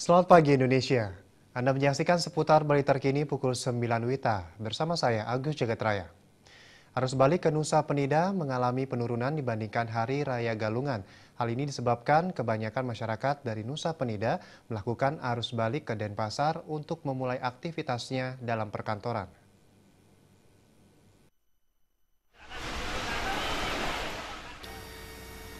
Selamat pagi Indonesia. Anda menyaksikan seputar Bali terkini pukul 9 WITA bersama saya Agus Jagatraya. Arus balik ke Nusa Penida mengalami penurunan dibandingkan Hari Raya Galungan. Hal ini disebabkan kebanyakan masyarakat dari Nusa Penida melakukan arus balik ke Denpasar untuk memulai aktivitasnya dalam perkantoran.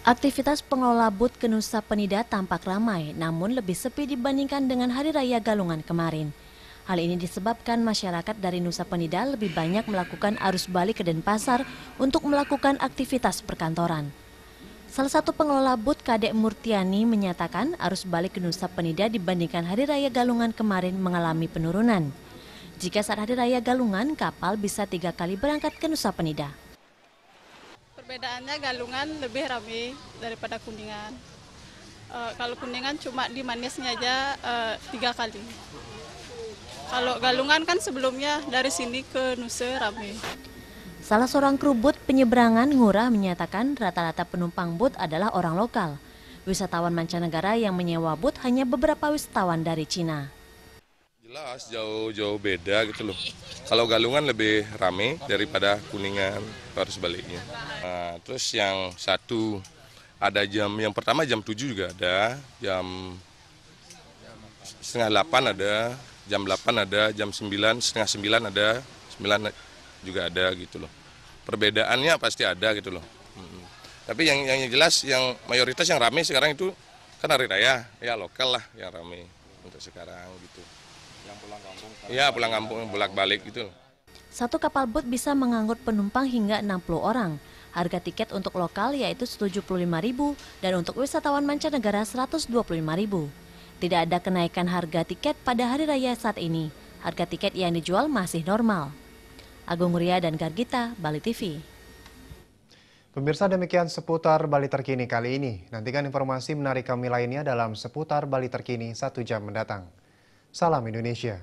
Aktivitas pengelola booth ke Nusa Penida tampak ramai, namun lebih sepi dibandingkan dengan Hari Raya Galungan kemarin. Hal ini disebabkan masyarakat dari Nusa Penida lebih banyak melakukan arus balik ke Denpasar untuk melakukan aktivitas perkantoran. Salah satu pengelola booth Kadek Murtiani menyatakan arus balik ke Nusa Penida dibandingkan Hari Raya Galungan kemarin mengalami penurunan. Jika saat Hari Raya Galungan, kapal bisa 3 kali berangkat ke Nusa Penida. Perbedaannya Galungan lebih ramai daripada Kuningan. Kalau Kuningan cuma di Manisnya aja 3 kali. Kalau Galungan kan sebelumnya dari sini ke Nusa ramai. Salah seorang kru booth penyeberangan Ngurah menyatakan rata-rata penumpang booth adalah orang lokal. Wisatawan mancanegara yang menyewa booth hanya beberapa wisatawan dari Cina. Jelas jauh-jauh beda gitu loh. Kalau Galungan lebih rame daripada Kuningan harus baliknya. Nah, terus yang satu ada yang pertama jam 7 juga ada, jam setengah 8 ada, jam 8 ada, jam 9, setengah 9 ada, 9 juga ada gitu loh. Perbedaannya pasti ada gitu loh. Tapi yang jelas yang mayoritas yang rame sekarang itu kan Hari Raya, ya lokal lah yang rame untuk sekarang gitu. Yang pulang kampung? Iya, pulang kampung, bolak-balik gitu. Satu kapal booth bisa mengangkut penumpang hingga 60 orang. Harga tiket untuk lokal yaitu Rp75.000 dan untuk wisatawan mancanegara Rp125.000. Tidak ada kenaikan harga tiket pada Hari Raya saat ini. Harga tiket yang dijual masih normal. Agung Ria dan Gargita, Bali TV. Pemirsa, demikian seputar Bali terkini kali ini. Nantikan informasi menarik kami lainnya dalam seputar Bali terkini 1 jam mendatang. Salam Indonesia.